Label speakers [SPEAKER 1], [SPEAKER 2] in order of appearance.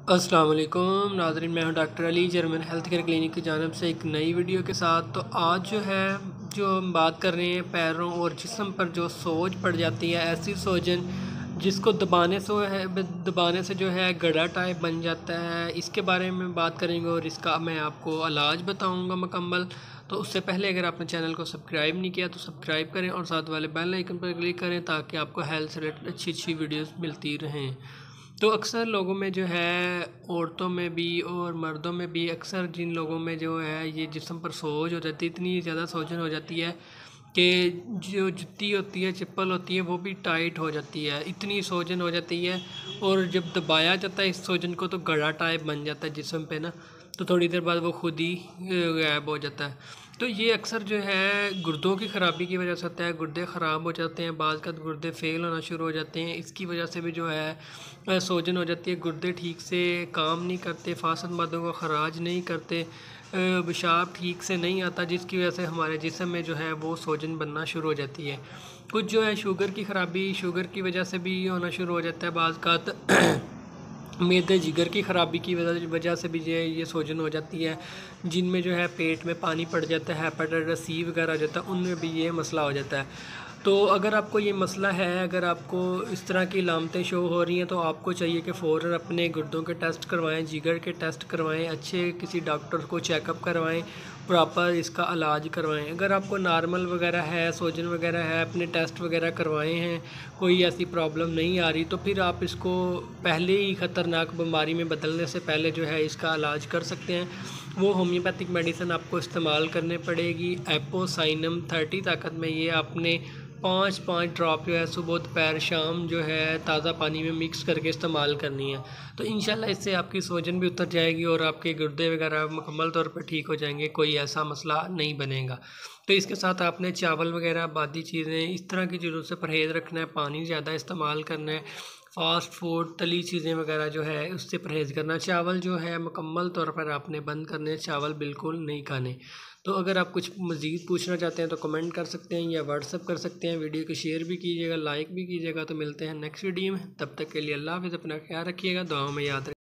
[SPEAKER 1] अस्सलाम वालेकुम नाज़रीन, मैं हूं doctor Ali German health care clinic की जानिब से एक नई वीडियो के साथ। तो आज जो हम बात कर रहे हैं पैरों और जिस्म पर जो सोज पड़ जाती है, ऐसी सोजन जिसको दबाने से जो है गड़ा टाइप बन जाता है, इसके बारे में बात करेंगे और इसका मैं आपको इलाज बताऊंगा मुकम्मल। तो उससे पहले अगर आपने चैनल को सब्सक्राइब नहीं किया तो सब्सक्राइब करें और साथ वाले बेल आइकन पर क्लिक करें ताकि आपको हेल्थ से रिलेटेड अच्छी वीडियोस मिलती रहें। तो अक्सर लोगों में जो है, औरतों में भी और मर्दों में भी, अक्सर जिन लोगों में जो है ये जिस्म पर सोज हो जाती है, इतनी ज़्यादा सोजन हो जाती है कि जो जुत्ती होती है, चप्पल होती है, वो भी टाइट हो जाती है, इतनी सोजन हो जाती है। और जब दबाया जाता है इस सोजन को तो गड़ा टाइप बन जाता है जिस्म पे ना, तो थोड़ी देर बाद वो खुद ही गायब हो जाता है। तो ये अक्सर जो है गुर्दों की ख़राबी की वजह से होता है, गुर्दे ख़राब हो जाते हैं, बाज़ का गुर्दे फेल होना शुरू हो जाते हैं, इसकी वजह से भी जो है सोजन हो जाती है। गुर्दे ठीक से काम नहीं करते, फासद मादों को ख़राज नहीं करते, पेशाब ठीक से नहीं आता, जिसकी वजह से हमारे जिस्म में जो है वो सोजन बनना शुरू हो जाती है। कुछ जो है शुगर की ख़राबी, शुगर की वजह से भी होना शुरू हो जाता है, बाज़ का मैदे जिगर की ख़राबी की वजह से भी ये सोजन हो जाती है। जिनमें जो है पेट में पानी पड़ जाता है, हेपेटाइटिस सी वगैरह हो जाता है, उनमें भी ये मसला हो जाता है। तो अगर आपको ये मसला है, अगर आपको इस तरह की लामतें शो हो रही हैं, तो आपको चाहिए कि फ़ौरन अपने गुर्दों के टेस्ट करवाएं, जिगर के टेस्ट करवाएं, अच्छे किसी डॉक्टर को चेकअप करवाएं, प्रॉपर इसका इलाज करवाएं। अगर आपको नॉर्मल वगैरह है, सोजन वगैरह है, अपने टेस्ट वगैरह करवाए हैं, कोई ऐसी प्रॉब्लम नहीं आ रही, तो फिर आप इसको पहले ही ख़तरनाक बीमारी में बदलने से पहले जो है इसका इलाज कर सकते हैं। वो होम्योपैथिक मेडिसिन आपको इस्तेमाल करने पड़ेगी। एपोसाइनम 30 ताकत में ये आपने 5-5 ड्रॉप जो है सुबह दोपहर शाम जो है ताज़ा पानी में मिक्स करके इस्तेमाल करनी है। तो इंशाल्लाह इससे आपकी सोजन भी उतर जाएगी और आपके गुर्दे वगैरह मुकम्मल तौर पर ठीक हो जाएंगे, कोई ऐसा मसला नहीं बनेगा। तो इसके साथ आपने चावल वगैरह बादी चीज़ें इस तरह की चीज़ों से परहेज़ रखना है, पानी ज़्यादा इस्तेमाल करना है, फ़ास्ट फूड तली चीज़ें वगैरह जो है उससे परहेज़ करना। चावल जो है मुकम्मल तौर पर आपने बंद करने, चावल बिल्कुल नहीं खाने। तो अगर आप कुछ मज़ीद पूछना चाहते हैं तो कमेंट कर सकते हैं या व्हाट्सअप कर सकते हैं। वीडियो को शेयर भी कीजिएगा, लाइक भी कीजिएगा। तो मिलते हैं नेक्स्ट वीडियो में, तब तक के लिए अल्लाह हाफ़िज़, अपना ख्याल रखिएगा, दुआओं में याद रखिएगा।